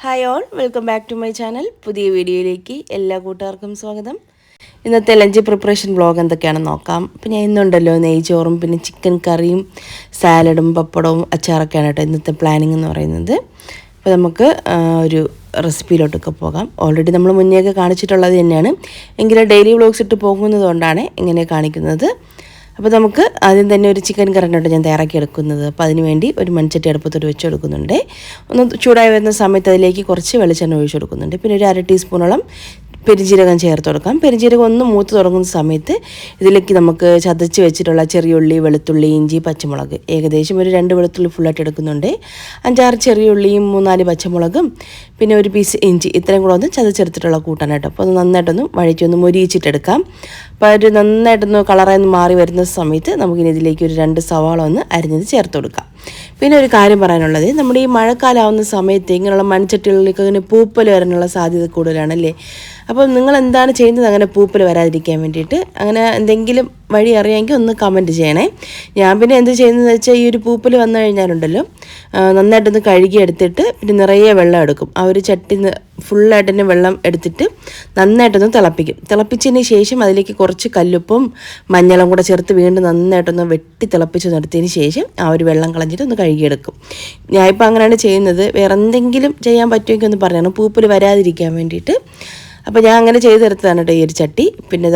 Hi all, welcome back to my channel. പുതിയ വീഡിയോയിലേക്ക് എല്ലാ കൂട്ടുകാർക്കും സ്വാഗതം. ഇന്നത്തെ ലഞ്ച് പ്രിപ്പറേഷൻ വ്ളോഗ് എന്തൊക്കെയാണെന്ന് നോക്കാം. അപ്പോൾ ഞാൻ ഇന്നുണ്ടല്ലോ നെയ്ച്ചോറും പിന്നെ ചിക്കൻ കറിയും സാലഡും പപ്പടവും അച്ചാറൊക്കെയാണ് കേട്ടോ ഇന്നത്തെ പ്ലാനിങ് എന്ന് പറയുന്നത്. അപ്പോൾ നമുക്ക് ഒരു റെസിപ്പിയിലോട്ടൊക്കെ പോകാം. ഓൾറെഡി നമ്മൾ മുന്നേയൊക്കെ കാണിച്ചിട്ടുള്ളത് തന്നെയാണ്, എങ്കിലും ഡെയിലി വ്ളോഗ്സ് ഇട്ട് പോകുന്നത് കൊണ്ടാണ് ഇങ്ങനെ കാണിക്കുന്നത്. അപ്പോൾ നമുക്ക് ആദ്യം തന്നെ ഒരു ചിക്കൻ കറിനോട്ട് ഞാൻ തയ്യാറാക്കി എടുക്കുന്നത്. അപ്പോൾ അതിന് വേണ്ടി ഒരു മൺചട്ടി അടുപ്പത്തോട്ട് വെച്ച് കൊടുക്കുന്നുണ്ട്. ഒന്ന് ചൂടായി വരുന്ന സമയത്ത് അതിലേക്ക് കുറച്ച് വെളിച്ചെണ്ണ ഒഴിച്ച് കൊടുക്കുന്നുണ്ട്. പിന്നെ ഒരു 1/2 ടീസ്പൂണോളം പെരുംജീരകം ചേർത്ത് കൊടുക്കാം. പെരുംജീരകം ഒന്ന് മൂത്ത് തുടങ്ങുന്ന സമയത്ത് ഇതിലേക്ക് നമുക്ക് ചതച്ച് വെച്ചിട്ടുള്ള ചെറിയ ഉള്ളി, വെളുത്തുള്ളി, ഇഞ്ചി, പച്ചമുളക്, ഏകദേശം ഒരു 2 വെളുത്തുള്ളി ഫുള്ളായിട്ട് എടുക്കുന്നുണ്ട്. 5-6 ചെറിയ ഉള്ളിയും 3-4 പച്ചമുളകും പിന്നെ ഒരു പീസ് ഇഞ്ചി, ഇത്രയും കൂടെ ഒന്ന് ചതച്ചെടുത്തിട്ടുള്ള കൂട്ടാണ് കേട്ടോ. അപ്പോൾ ഒന്ന് നന്നായിട്ടൊന്ന് വഴറ്റി മൊരിയിച്ചിട്ടെടുക്കാം. അപ്പോൾ ഒരു നന്നായിട്ടൊന്ന് കളറായി മാറി വരുന്ന സമയത്ത് നമുക്കിനി ഇതിലേക്ക് ഒരു 2 സവാള ഒന്ന് അരിഞ്ഞത് ചേർത്ത് കൊടുക്കാം. പിന്നെ ഒരു കാര്യം പറയാനുള്ളത്, നമ്മുടെ ഈ മഴക്കാലാവുന്ന സമയത്ത് ഇങ്ങനെയുള്ള മൺചട്ടികളിലേക്ക് അങ്ങനെ പൂപ്പൽ വരാനുള്ള സാധ്യത കൂടുതലാണല്ലേ. അപ്പോൾ നിങ്ങൾ എന്താണ് ചെയ്യുന്നത് അങ്ങനെ പൂപ്പൽ വരാതിരിക്കാൻ വേണ്ടിയിട്ട്? അങ്ങനെ എന്തെങ്കിലും വഴി അറിയാമെങ്കിൽ ഒന്ന് കമൻറ്റ് ചെയ്യണേ. ഞാൻ പിന്നെ എന്ത് ചെയ്യുന്നതെന്ന് വെച്ചാൽ, ഈ ഒരു പൂപ്പൽ വന്നു കഴിഞ്ഞാലുണ്ടല്ലോ നന്നായിട്ടൊന്ന് കഴുകി എടുത്തിട്ട് പിന്നെ നിറയെ വെള്ളം എടുക്കും. ആ ഒരു ചട്ടി ഫുള്ളായിട്ട് തന്നെ വെള്ളം എടുത്തിട്ട് നന്നായിട്ടൊന്ന് തിളപ്പിക്കും. തിളപ്പിച്ചതിന് ശേഷം അതിലേക്ക് കുറച്ച് കല്ലുപ്പും മഞ്ഞളും കൂടെ ചേർത്ത് വീണ്ടും നന്നായിട്ടൊന്ന് വെട്ടി തിളപ്പിച്ച് നിർത്തിയതിന് ശേഷം ആ ഒരു വെള്ളം കളഞ്ഞിട്ട് ഒന്ന് കഴുകിയെടുക്കും. ഞാനിപ്പോൾ അങ്ങനെയാണ് ചെയ്യുന്നത്. വേറെ എന്തെങ്കിലും ചെയ്യാൻ പറ്റുമെങ്കിൽ ഒന്ന് പറഞ്ഞാണ്, പൂപ്പൽ വരാതിരിക്കാൻ വേണ്ടിയിട്ട്. അപ്പോൾ ഞാൻ അങ്ങനെ ചെയ്തെടുത്തതാണ് കേട്ടോ ഈ ഒരു ചട്ടി. പിന്നെ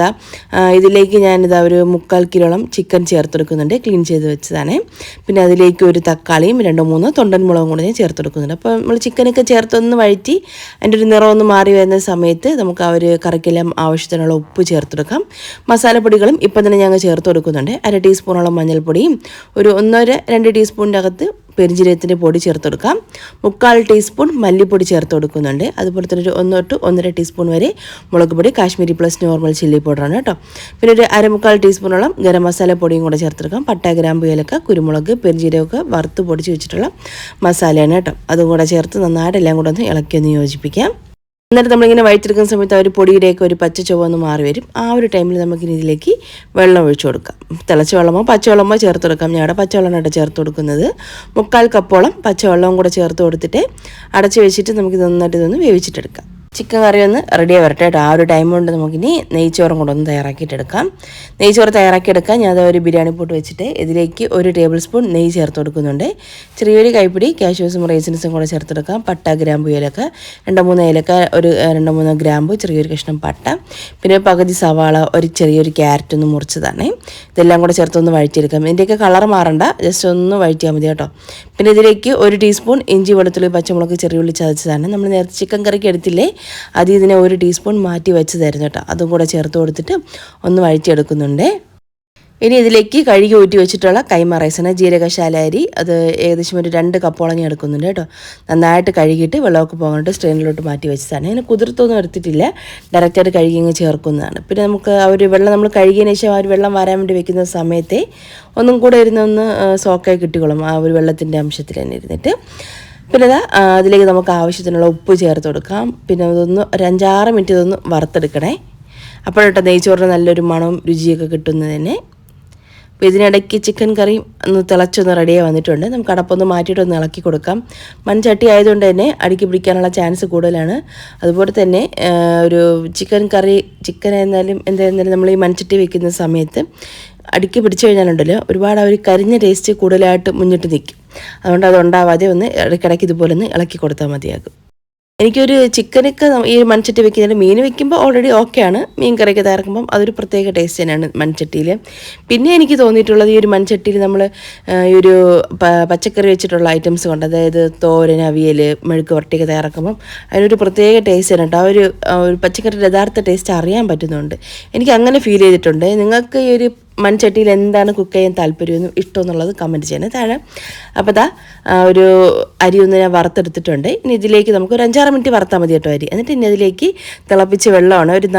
ഇതിലേക്ക് ഞാനിതാ ഒരു 3/4 കിലോളം ചിക്കൻ ചേർത്തെടുക്കുന്നുണ്ട്, ക്ലീൻ ചെയ്ത് വെച്ചതാണ്. പിന്നെ അതിലേക്ക് ഒരു തക്കാളിയും 2-3 തൊണ്ടൻ മുളകും കൂടെ ഞാൻ ചേർത്തെടുക്കുന്നുണ്ട്. അപ്പോൾ നമ്മൾ ചിക്കനൊക്കെ ചേർത്തൊന്ന് വഴറ്റി അതിൻ്റെ ഒരു നിറമൊന്ന് മാറി വരുന്ന സമയത്ത് നമുക്ക് ആ ഒരു കറിക്കെല്ലാം ആവശ്യത്തിനുള്ള ഉപ്പ് ചേർത്തെടുക്കാം. മസാലപ്പൊടികളും ഇപ്പം തന്നെ ഞങ്ങൾ ചേർത്ത് കൊടുക്കുന്നുണ്ട്. 1/2 ടീസ്പൂണോളം മഞ്ഞൾപ്പൊടിയും ഒരു 1-2 ടീസ്പൂണിൻ്റെ അകത്ത് പെരുംജീരകത്തിൻ്റെ പൊടി ചേർത്ത് കൊടുക്കാം. 3/4 ടീസ്പൂൺ മല്ലിപ്പൊടി ചേർത്ത് കൊടുക്കുന്നുണ്ട്. അതുപോലെ തന്നെ ഒരു 1-1.5 ടീസ്പൂൺ വരെ മുളക് പൊടി, കാശ്മീരി പ്ലസ് നോർമൽ ചില്ലി പൗഡറാണ് കേട്ടോ. പിന്നെ ഒരു 1/4 ടീസ്പൂണോളം ഗരം മസാല പൊടിയും കൂടെ ചേർത്തെടുക്കാം. പട്ട, ഗ്രാമ്പു, ഏലക്ക, കുരുമുളക്, പെരുംജീരകമൊക്കെ വറുത്ത് പൊടിച്ച് വെച്ചിട്ടുള്ള മസാലയാണ് കേട്ടോ. അതും കൂടെ ചേർത്ത് നന്നായിട്ട് എല്ലാം കൂടെ ഒന്ന് ഇളക്കി ഒന്ന് യോജിപ്പിക്കാം. എന്നിട്ട് നമ്മളിങ്ങനെ വഴറ്റിയെടുക്കുന്ന സമയത്ത് ആ ഒരു പൊടിയുടെയൊക്കെ ഒരു പച്ച ചുവ ഒന്ന് മാറി വരും. ആ ഒരു ടൈമിൽ നമുക്കിനി ഇതിലേക്ക് വെള്ളം ഒഴിച്ചു കൊടുക്കാം. തിളച്ച വെള്ളമോ പച്ചവെള്ളമോ ചേർത്ത് കൊടുക്കാം. ഞങ്ങളുടെ പച്ചവെള്ളമാണ് ചേർത്ത് കൊടുക്കുന്നത്. 3/4 കപ്പോളം പച്ചവെള്ളവും കൂടെ ചേർത്ത് കൊടുത്തിട്ട് അടച്ച് വെച്ചിട്ട് നമുക്ക് നന്നായിട്ട് ഇതൊന്ന് വേവിച്ചിട്ടെടുക്കാം. ചിക്കൻ കറി ഒന്ന് റെഡിയായി വരട്ടെ കേട്ടോ. ആ ഒരു ടൈം കൊണ്ട് നമുക്കിനി നെയ്ച്ചോറും കൂടെ ഒന്ന് തയ്യാറാക്കിയിട്ടെടുക്കാം. നെയ്ച്ചോറ് തയ്യാറാക്കിയെടുക്കാം. ഞാൻ ഒരു ബിരിയാണി പോട്ട് വെച്ചിട്ട് ഇതിലേക്ക് 1 ടേബിൾ സ്പൂൺ നെയ്യ് ചേർത്ത് കൊടുക്കുന്നുണ്ട്. ചെറിയൊരു കൈപ്പിടി കാഷ്യൂസും റൈസിൻസും കൂടെ ചേർത്തെടുക്കാം. പട്ട, ഗ്രാമ്പു, ഏലക്ക, 2-3 ഏലക്ക, ഒരു 2-3 ഗ്രാമ്പു, ചെറിയൊരു കഷ്ണം പട്ട, പിന്നെ പകുതി സവാള, ഒരു ചെറിയൊരു ക്യാരറ്റ് ഒന്ന് മുറിച്ചതാണ്. ഇതെല്ലാം കൂടെ ചേർത്തൊന്ന് വഴറ്റിയെടുക്കാം. ഇതിൻ്റെയൊക്കെ കളർ മാറണ്ട, ജസ്റ്റ് ഒന്ന് വഴറ്റിയാൽ മതി കേട്ടോ. പിന്നെ ഇതിലേക്ക് 1 ടീസ്പൂൺ ഇഞ്ചി, വെളുത്തുള്ളി, പച്ചമുളക്, ചെറിയുള്ളി ചതച്ചതാണ്. നമ്മൾ നേരത്തെ ചിക്കൻ കറിക്ക് എടുത്തില്ലേ, അത് ഇതിനെ 1 ടീസ്പൂൺ മാറ്റി വെച്ച് തരുന്നു കേട്ടോ. അതും കൂടെ ചേർത്ത് കൊടുത്തിട്ട് ഒന്ന് വഴറ്റിയെടുക്കുന്നുണ്ട്. ഇനി ഇതിലേക്ക് കഴുകി ഊറ്റി വെച്ചിട്ടുള്ള കൈമ റൈസാണ്, ജീരകശാല അരി. അത് ഏകദേശം ഒരു 2 കപ്പോളം ഞാൻ എടുക്കുന്നുണ്ട് കേട്ടോ. നന്നായിട്ട് കഴുകിയിട്ട് വെള്ളമൊക്കെ പോകാനായിട്ട് സ്ട്രെയിനിലോട്ട് മാറ്റി വെച്ചതാണ്. ഇങ്ങനെ കുതിർത്തൊന്നും എടുത്തിട്ടില്ല, ഡയറക്റ്റായിട്ട് കഴുകി അങ്ങ് ചേർക്കുന്നതാണ്. പിന്നെ നമുക്ക് ആ ഒരു വെള്ളം നമ്മൾ കഴുകിയതിന് ശേഷം ആ ഒരു വെള്ളം വരാൻ വേണ്ടി വെക്കുന്ന സമയത്തെ ഒന്നും കൂടെ ഇരുന്നൊന്ന് സോക്കായി കിട്ടിക്കോളും, ആ ഒരു വെള്ളത്തിൻ്റെ അംശത്തിൽ തന്നെ ഇരുന്നിട്ട്. പിന്നെ അതിലേക്ക് നമുക്ക് ആവശ്യത്തിനുള്ള ഉപ്പ് ചേർത്ത് കൊടുക്കാം. പിന്നെ അതൊന്ന് ഒരു 5-6 മിനിറ്റ് ഇതൊന്ന് വറുത്തെടുക്കണേ. അപ്പോഴോട്ടോ നെയ്ച്ചോറിന് നല്ലൊരു മണവും രുചിയൊക്കെ കിട്ടുന്നത് തന്നെ. അപ്പോൾ ഇതിനിടയ്ക്ക് ചിക്കൻ കറി ഒന്ന് തിളച്ചൊന്ന് റെഡിയായി വന്നിട്ടുണ്ട്. നമുക്ക് അടപ്പൊന്ന് മാറ്റിയിട്ടൊന്ന് ഇളക്കി കൊടുക്കാം. മൺചട്ടി ആയതുകൊണ്ട് തന്നെ അടുക്കി പിടിക്കാനുള്ള ചാൻസ് കൂടുതലാണ്. അതുപോലെ തന്നെ ഒരു ചിക്കൻ എന്തായിരുന്നാലും നമ്മൾ ഈ മൺചട്ടി വെക്കുന്ന സമയത്ത് അടുക്കി പിടിച്ചു കഴിഞ്ഞാലുണ്ടല്ലോ ഒരുപാട് ആ ഒരു കരിഞ്ഞ ടേസ്റ്റ് കൂടുതലായിട്ട് മുന്നിട്ട് നിൽക്കും. അതുകൊണ്ട് അതുണ്ടാവാതെ ഒന്ന് ഇടയ്ക്കിടയ്ക്ക് ഇതുപോലെ ഒന്ന് ഇളക്കി കൊടുത്താൽ മതിയാകും. എനിക്കൊരു ചിക്കനൊക്കെ ഈ മൺചട്ടി വെക്കുന്നതിന്, മീൻ വെക്കുമ്പോൾ ഓൾറെഡി ഓക്കെയാണ്. മീൻ കറിയൊക്കെ തയ്യാറാക്കുമ്പം അതൊരു പ്രത്യേക ടേസ്റ്റ് തന്നെയാണ് മൺചട്ടിയിൽ. പിന്നെ എനിക്ക് തോന്നിയിട്ടുള്ളത്, ഈ ഒരു മൺചട്ടിയിൽ നമ്മൾ ഈ ഒരു പച്ചക്കറി വെച്ചിട്ടുള്ള ഐറ്റംസ് കൊണ്ട്, അതായത് തോരൻ, അവിയൽ, മെഴുക്ക് വരട്ടിയൊക്കെ തയ്യാറാക്കുമ്പം അതിനൊരു പ്രത്യേക ടേസ്റ്റ് തന്നെ കേട്ടോ. ആ ഒരു പച്ചക്കറിയുടെ യഥാർത്ഥ ടേസ്റ്റ് അറിയാൻ പറ്റുന്നുണ്ട്. എനിക്ക് അങ്ങനെ ഫീൽ ചെയ്തിട്ടുണ്ട്. നിങ്ങൾക്ക് ഈ ഒരു മൺചട്ടിയിൽ എന്താണ് കുക്ക് ചെയ്യാൻ താല്പര്യമെന്നും ഇഷ്ടമെന്നുള്ളത് കമൻറ്റ് ചെയ്യണേ താഴെ. അപ്പോൾ ഒരു അരി ഒന്ന് ഞാൻ വറുത്തെടുത്തിട്ടുണ്ട്. ഇനി ഇതിലേക്ക് നമുക്ക് ഒരു 5-6 മിനിറ്റ് വറുത്താൽ മതി കേട്ടോ അരി. എന്നിട്ട് ഇനി അതിലേക്ക് തിളപ്പിച്ച വെള്ളമാണ്, ഒരു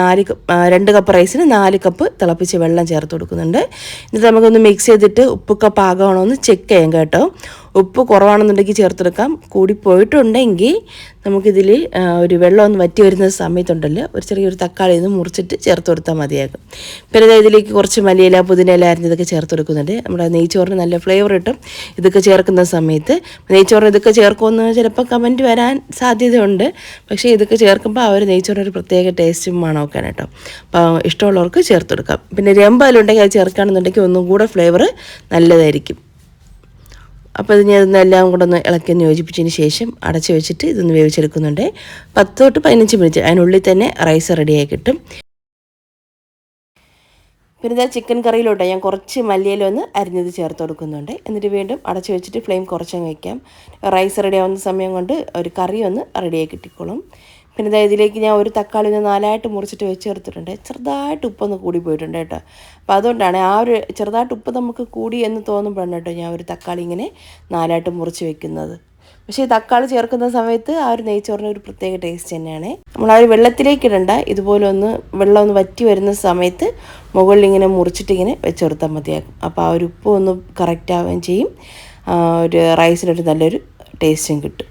2 കപ്പ് റൈസിന് 4 കപ്പ് തിളപ്പിച്ച വെള്ളം ചേർത്ത് കൊടുക്കുന്നുണ്ട്. എന്നിട്ട് നമുക്കൊന്ന് മിക്സ് ചെയ്തിട്ട് ഉപ്പൊക്കെ പാകമാണോ എന്ന് ചെക്ക് ചെയ്യാം കേട്ടോ. ഉപ്പ് കുറവാണെന്നുണ്ടെങ്കിൽ ചേർത്തെടുക്കാം. കൂടി പോയിട്ടുണ്ടെങ്കിൽ നമുക്കിതിൽ ഒരു വെള്ളം ഒന്ന് വറ്റി വരുന്ന സമയത്തുണ്ടല്ലോ ഒരു ചെറിയൊരു തക്കാളി ഒന്ന് മുറിച്ചിട്ട് ചേർത്ത് കൊടുത്താൽ മതിയാകും. പിന്നെ ഇതിലേക്ക് കുറച്ച് മല്ലിയില പുതിനയില അരിഞ്ഞതൊക്കെ ചേർത്ത് കൊടുക്കുന്നുണ്ട്. നമ്മുടെ നെയ്ച്ചോറിന് നല്ല ഫ്ലേവർ കിട്ടും ഇതൊക്കെ ചേർക്കുന്ന സമയത്ത്. നെയ്ച്ചോറിന് ഇതൊക്കെ ചേർക്കുമെന്ന് ചിലപ്പോൾ കമൻറ്റ് വരാൻ സാധ്യതയുണ്ട്. പക്ഷേ ഇതൊക്കെ ചേർക്കുമ്പോൾ ആ ഒരു നെയ്ച്ചോറിനൊരു പ്രത്യേക ടേസ്റ്റും മണമൊക്കെയാണ് കേട്ടോ. അപ്പോൾ ഇഷ്ടമുള്ളവർക്ക് ചേർത്ത് കൊടുക്കാം. പിന്നെ രമ്പാലുണ്ടെങ്കിൽ അത് ചേർക്കുകയാണെന്നുണ്ടെങ്കിൽ ഒന്നും കൂടെ ഫ്ലേവർ നല്ലതായിരിക്കും. അപ്പോൾ ഇത് ഞാൻ ഇതെല്ലാം കൂടെ ഒന്ന് ഇളക്കി യോജിപ്പിച്ചതിന് ശേഷം അടച്ച് വെച്ചിട്ട് ഇതൊന്ന് വേവിച്ചെടുക്കുന്നുണ്ട്. 10 തൊട്ട് 15 മിനിറ്റ് അതിനുള്ളിൽ തന്നെ റൈസ് റെഡിയായി കിട്ടും. പിന്നെ ഇതാ ചിക്കൻ കറിയിലോട്ട് ഞാൻ കുറച്ച് മല്ലിയില ഒന്ന് അരിഞ്ഞത് ചേർത്ത് കൊടുക്കുന്നുണ്ട്. എന്നിട്ട് വീണ്ടും അടച്ച് വെച്ചിട്ട് ഫ്ലെയിം കുറച്ചങ്ങ് വയ്ക്കാം. റൈസ് റെഡിയാവുന്ന സമയം കൊണ്ട് ഒരു കറി ഒന്ന് റെഡിയായി കിട്ടിക്കോളും. പിന്നെ ഇതാ ഇതിലേക്ക് ഞാൻ ഒരു തക്കാളി ഒന്ന് 4ആയിട്ട് മുറിച്ചിട്ട് വെച്ച് ചേർത്തിട്ടുണ്ട്. ചെറുതായിട്ട് ഉപ്പൊന്ന് കൂടി പോയിട്ടുണ്ട് കേട്ടോ. അപ്പോൾ അതുകൊണ്ടാണ് ആ ഒരു ചെറുതായിട്ട് ഉപ്പ് നമുക്ക് കൂടി എന്ന് തോന്നുമ്പോഴാണ് കേട്ടോ ഞാൻ ഒരു തക്കാളി ഇങ്ങനെ 4ആയിട്ട് മുറിച്ച് വെക്കുന്നത്. പക്ഷേ ഈ തക്കാളി ചേർക്കുന്ന സമയത്ത് ആ ഒരു നെയ്ച്ചോറിന് ഒരു പ്രത്യേക ടേസ്റ്റ് തന്നെയാണ്. നമ്മൾ ആ ഒരു വെള്ളത്തിലേക്ക് ഇടണ്ട, ഇതുപോലെ ഒന്ന് വെള്ളം ഒന്ന് വറ്റി വരുന്ന സമയത്ത് മുകളിൽ ഇങ്ങനെ മുറിച്ചിട്ടിങ്ങനെ വെച്ച് കൊടുത്താൽ മതിയാകും. അപ്പോൾ ആ ഒരു ഉപ്പ് ഒന്ന് കറക്റ്റ് ആവുകയും ചെയ്യും, ഒരു റൈസിനൊരു നല്ലൊരു ടേസ്റ്റും കിട്ടും.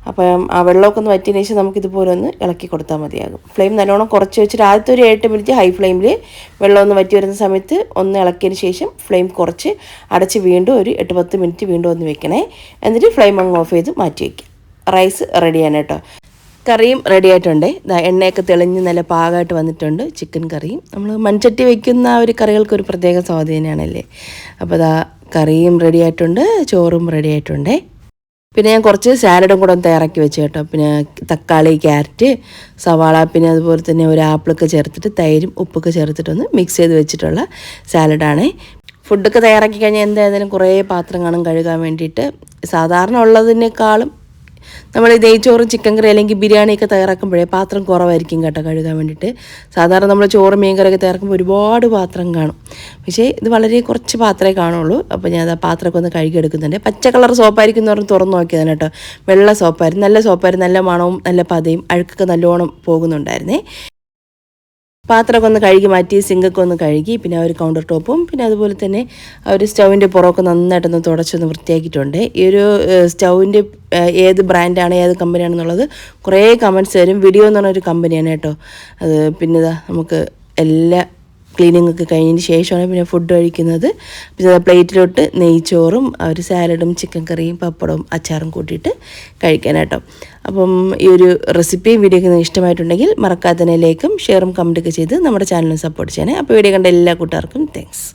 അപ്പം ആ വെള്ളമൊക്കെ ഒന്ന് വറ്റിയതിന് ശേഷം നമുക്കിതുപോലെ ഒന്ന് ഇളക്കി കൊടുത്താൽ മതിയാകും. ഫ്ലെയിം നല്ലോണം കുറച്ച് വെച്ചിട്ട് ആദ്യത്തെ ഒരു 8 മിനിറ്റ് ഹൈ ഫ്ലെയിമിൽ വെള്ളം ഒന്ന് വറ്റി വരുന്ന സമയത്ത് ഒന്ന് ഇളക്കിയതിന് ശേഷം ഫ്ലെയിം കുറച്ച് അടച്ച് വീണ്ടും ഒരു 8-10 മിനിറ്റ് വീണ്ടും ഒന്ന് വെക്കണേ. എന്നിട്ട് ഫ്ലെയിം അങ്ങ് ഓഫ് ചെയ്ത് മാറ്റി വയ്ക്കാം. റൈസ് റെഡിയാണ് കേട്ടോ. കറിയും റെഡി ആയിട്ടുണ്ട്. എണ്ണയൊക്കെ തെളിഞ്ഞ് നല്ല പാകമായിട്ട് വന്നിട്ടുണ്ട്. ചിക്കൻ കറിയും നമ്മൾ മൺചട്ടി വയ്ക്കുന്ന ആ ഒരു കറികൾക്കൊരു പ്രത്യേക സ്വാധീനമാണല്ലേ. അപ്പോൾ കറിയും റെഡി ആയിട്ടുണ്ട്, ചോറും റെഡി ആയിട്ടുണ്ട്. പിന്നെ ഞാൻ കുറച്ച് സാലഡും കൂടെ ഒന്ന് തയ്യാറാക്കി വെച്ചു കേട്ടോ. പിന്നെ തക്കാളി, ക്യാരറ്റ്, സവാള, പിന്നെ അതുപോലെ തന്നെ ഒരു ആപ്പിളൊക്കെ ചേർത്തിട്ട് തൈരും ഉപ്പൊക്കെ ചേർത്തിട്ടൊന്ന് മിക്സ് ചെയ്ത് വെച്ചിട്ടുള്ള സാലഡാണ്. ഫുഡൊക്കെ തയ്യാറാക്കി കഴിഞ്ഞാൽ എന്തായാലും കുറേ പാത്രം കാണും കഴുകാൻ വേണ്ടിയിട്ട്. സാധാരണ ഉള്ളതിനേക്കാളും നമ്മൾ നെയ്ച്ചോറും ചിക്കൻ കറി അല്ലെങ്കിൽ ബിരിയാണിയൊക്കെ തയ്യാറാക്കുമ്പോഴേ പാത്രം കുറവായിരിക്കും കേട്ടോ കഴുകാൻ വേണ്ടിയിട്ട്. സാധാരണ നമ്മൾ ചോറ് മീൻ കറിയൊക്കെ തയ്യാറാക്കുമ്പോൾ ഒരുപാട് പാത്രം കാണും. പക്ഷേ ഇത് വളരെ കുറച്ച് പാത്രമേ കാണുള്ളൂ. അപ്പോൾ ഞാൻ ആ പാത്രമൊക്കെ ഒന്ന് കഴുകിയെടുക്കുന്നുണ്ട്. പച്ച കളർ സോപ്പായിരിക്കും എന്ന് പറഞ്ഞ് തുറന്ന് നോക്കിയതാണ് കേട്ടോ. വെള്ള സോപ്പായിരുന്നു, നല്ല സോപ്പായിരുന്നു, നല്ല മണവും നല്ല പതയും അഴുക്കൊക്കെ നല്ലോണം പോകുന്നുണ്ടായിരുന്നേ. പാത്രമൊക്കെ ഒന്ന് കഴുകി മാറ്റി, സിങ്കൊക്കെ ഒന്ന് കഴുകി, പിന്നെ ആ ഒരു കൗണ്ടർ ടോപ്പും പിന്നെ അതുപോലെ തന്നെ ആ ഒരു സ്റ്റൗവിൻ്റെ പുറമൊക്കെ നന്നായിട്ടൊന്ന് തുടച്ചൊന്ന് വൃത്തിയാക്കിയിട്ടുണ്ട്. ഈ ഒരു സ്റ്റൗവിൻ്റെ ഏത് ബ്രാൻഡാണ് ഏത് കമ്പനിയാണെന്നുള്ളത് കുറേ കമൻറ്റ്സ് വരും. വീഡിയോ എന്ന് പറഞ്ഞൊരു കമ്പനിയാണ് കേട്ടോ അത്. പിന്നെ നമുക്ക് എല്ലാ ക്ലീനിങ് ഒക്കെ കഴിഞ്ഞതിന് ശേഷമാണ് പിന്നെ ഫുഡ് കഴിക്കുന്നത്. പിന്നെ പ്ലേറ്റിലോട്ട് നെയ്ച്ചോറും ഒരു സാലഡും ചിക്കൻ കറിയും പപ്പടവും അച്ചാറും കൂട്ടിയിട്ട് കഴിക്കാനാട്ടോ. അപ്പം ഈ ഒരു റെസിപ്പിയും വീഡിയോ ഒക്കെ ഇഷ്ടമായിട്ടുണ്ടെങ്കിൽ മറക്കാതെ തന്നെ ലൈക്കും ഷെയറും കമൻറ്റൊക്കെ ചെയ്ത് നമ്മുടെ ചാനലിനെ സപ്പോർട്ട് ചെയ്യണേ. അപ്പോൾ വീഡിയോ കണ്ട എല്ലാ കൂട്ടുകാർക്കും താങ്ക്സ്.